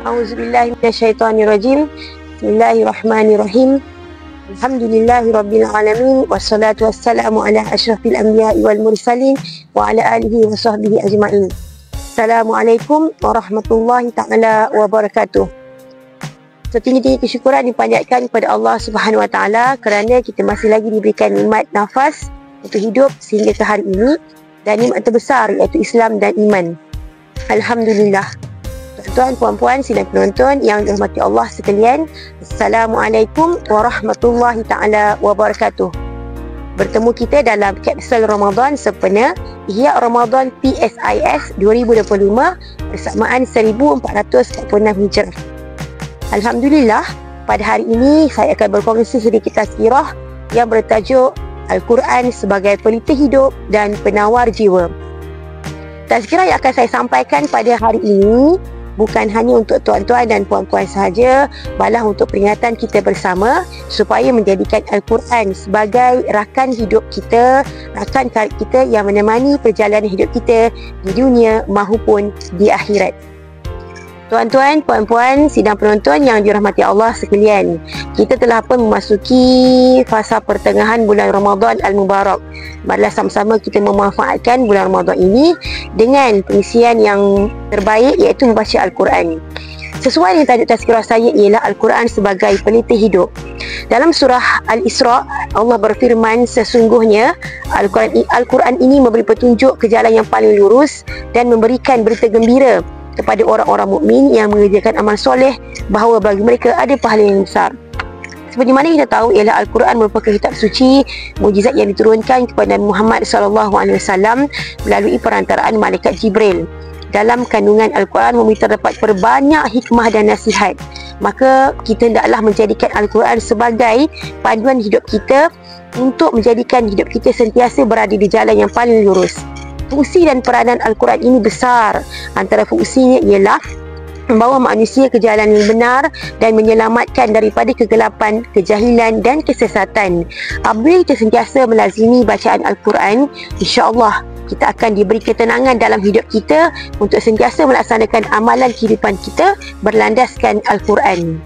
A'udzubillahi minasyaitonirrajim. Bismillahirrahmanirrahim. Alhamdulillahirabbil alamin wassalatu wassalamu ala asyrafil anbiya'i wal mursalin wa ala alihi wa sahbihi ajmain. Assalamualaikum warahmatullahi taala wabarakatuh. Setinggi-tinggi kesyukuran dipanjatkan kepada Allah Subhanahu wa taala kerana kita masih lagi diberikan nikmat nafas untuk hidup sehingga ke hari ini, dan nikmat terbesar iaitu Islam dan iman. Alhamdulillah. Tuan-tuan, puan-puan, sidang penonton yang dirahmati Allah sekalian, Assalamualaikum warahmatullahi taala wabarakatuh. Bertemu kita dalam kapsul Ramadan sempena Ihya Ramadan PSIS 2025 bersamaan 1446 Hijrah. Alhamdulillah, pada hari ini saya akan berkongsi sedikit tazkirah yang bertajuk Al-Quran sebagai pelita hidup dan penawar jiwa. Tazkirah yang akan saya sampaikan pada hari ini bukan hanya untuk tuan-tuan dan puan-puan sahaja, malah untuk peringatan kita bersama supaya menjadikan Al-Quran sebagai rakan hidup kita, rakan karib kita yang menemani perjalanan hidup kita di dunia maupun di akhirat. Tuan-tuan, puan-puan, sidang penonton yang dirahmati Allah sekalian, kita telah pun memasuki fasa pertengahan bulan Ramadan Al-Mubarak. Marilah sama-sama kita memanfaatkan bulan Ramadan ini dengan pengisian yang terbaik, iaitu membaca Al-Quran. Sesuai dengan tajuk tazkirah saya ialah Al-Quran sebagai pelita hidup. Dalam surah Al-Isra, Allah berfirman, sesungguhnya Al-Quran ini memberi petunjuk ke jalan yang paling lurus dan memberikan berita gembira kepada orang-orang mukmin yang mengerjakan amal soleh bahawa bagi mereka ada pahala yang besar. Seperti mana kita tahu, ialah Al-Quran merupakan kitab suci, mukjizat yang diturunkan kepada Muhammad SAW melalui perantaraan malaikat Jibril. Dalam kandungan Al-Quran terdapat berbanyak hikmah dan nasihat. Maka kita hendaklah menjadikan Al-Quran sebagai panduan hidup kita untuk menjadikan hidup kita sentiasa berada di jalan yang paling lurus. Fungsi dan peranan Al-Quran ini besar. Antara fungsinya ialah membawa manusia ke jalan yang benar dan menyelamatkan daripada kegelapan, kejahilan dan kesesatan. Apabila kita sentiasa melazimi bacaan Al-Quran, insya-Allah kita akan diberi ketenangan dalam hidup kita untuk sentiasa melaksanakan amalan kehidupan kita berlandaskan Al-Quran.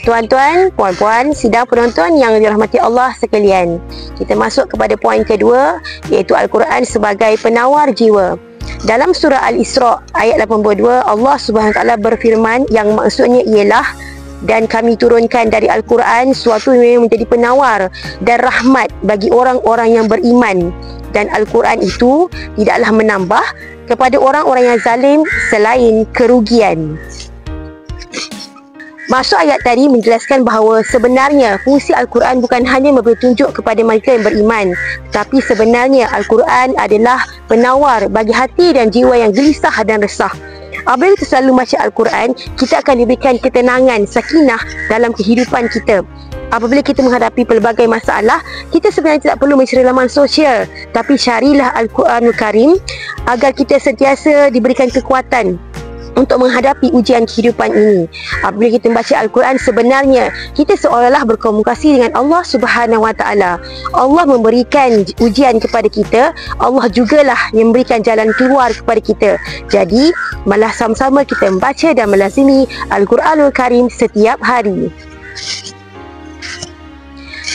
Tuan-tuan, puan-puan, sidang penonton yang dirahmati Allah sekalian, kita masuk kepada poin kedua, iaitu Al-Quran sebagai penawar jiwa. Dalam surah Al-Isra ayat 82, Allah Subhanahu Wa Taala berfirman yang maksudnya ialah, dan kami turunkan dari Al-Quran suatu yang menjadi penawar dan rahmat bagi orang-orang yang beriman, dan Al-Quran itu tidaklah menambah kepada orang-orang yang zalim selain kerugian. Maksud ayat tadi menjelaskan bahawa sebenarnya fungsi Al-Quran bukan hanya memberi tunjuk kepada mereka yang beriman, tapi sebenarnya Al-Quran adalah penawar bagi hati dan jiwa yang gelisah dan resah. Apabila kita selalu baca Al-Quran, kita akan diberikan ketenangan, sakinah dalam kehidupan kita. Apabila kita menghadapi pelbagai masalah, kita sebenarnya tidak perlu mencari laman sosial, tapi carilah Al-Quranul Karim agar kita sentiasa diberikan kekuatan untuk menghadapi ujian kehidupan ini. Apabila kita membaca Al-Quran, sebenarnya kita seolah-olah berkomunikasi dengan Allah Subhanahu Wa Taala. Allah memberikan ujian kepada kita, Allah jugalah yang memberikan jalan keluar kepada kita. Jadi, malah sama-sama kita membaca dan melazimi Al-Quranul Karim setiap hari.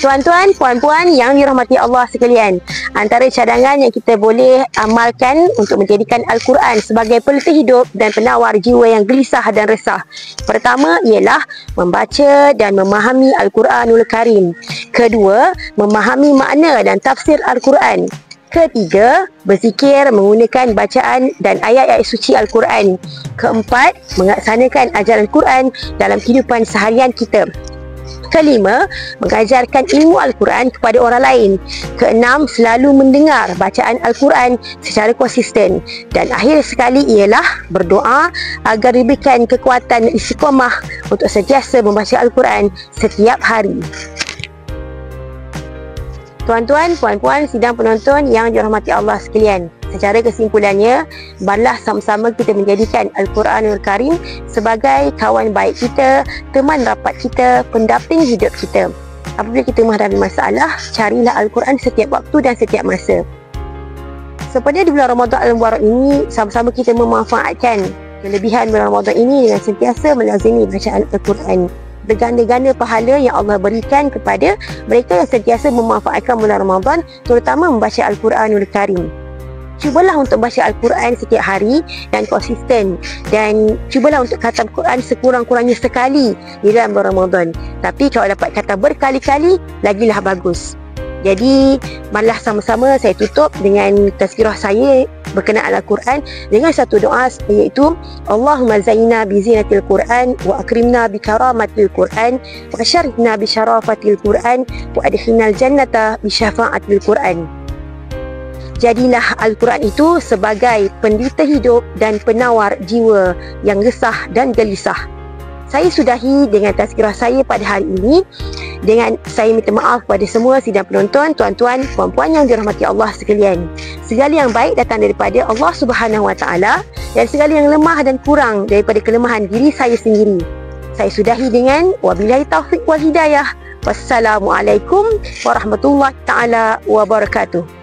Tuan-tuan, puan-puan yang dirahmati Allah sekalian, antara cadangan yang kita boleh amalkan untuk menjadikan Al-Quran sebagai pelita hidup dan penawar jiwa yang gelisah dan resah, pertama ialah membaca dan memahami Al-Quranul Karim. Kedua, memahami makna dan tafsir Al-Quran. Ketiga, berzikir menggunakan bacaan dan ayat-ayat suci Al-Quran. Keempat, melaksanakan ajaran Al-Quran dalam kehidupan seharian kita. Kelima, mengajarkan ilmu Al-Quran kepada orang lain. Keenam, selalu mendengar bacaan Al-Quran secara konsisten. Dan akhir sekali ialah berdoa agar diberikan kekuatan istiqamah untuk sentiasa membaca Al-Quran setiap hari. Tuan-tuan, puan-puan, sidang penonton yang dirahmati Allah sekalian, secara kesimpulannya, marilah sama-sama kita menjadikan Al-Quranul Karim sebagai kawan baik kita, teman rapat kita, pendamping hidup kita. Apabila kita menghadapi masalah, carilah Al-Quran setiap waktu dan setiap masa. Sebenarnya di bulan Ramadan Al-Mubarak ini, sama-sama kita memanfaatkan Kelebihan bulan Ramadan ini dengan sentiasa melazimi bacaan Al-Quran. Berganda-ganda pahala yang Allah berikan kepada mereka yang sentiasa memanfaatkan bulan Ramadan, terutama membaca Al-Quranul Karim. Cubalah untuk baca Al-Quran setiap hari dan konsisten, dan cubalah untuk khatam Quran sekurang-kurangnya sekali di dalam bulan Ramadan. Tapi kalau dapat khatam berkali-kali, lagilah bagus. Jadi marilah sama-sama saya tutup dengan tazkirah saya berkenaan Al-Quran dengan satu doa, iaitu Allahumma zayyina bi zinatil Quran wa akrimna bi karamatil Quran wa syarifna bi syarafatil Quran wa adkhilnal jannata bi syafa'atil Quran. Jadilah Al-Quran itu sebagai pendeta hidup dan penawar jiwa yang resah dan gelisah. Saya sudahi dengan tazkirah saya pada hari ini. Dengan saya minta maaf kepada semua sidang penonton, tuan-tuan, puan-puan yang dirahmati Allah sekalian. Segala yang baik datang daripada Allah Subhanahu Wa Taala, dan segala yang lemah dan kurang daripada kelemahan diri saya sendiri. Saya sudahi dengan wabillahi taufiq wal hidayah. Wassalamualaikum warahmatullahi taala wabarakatuh.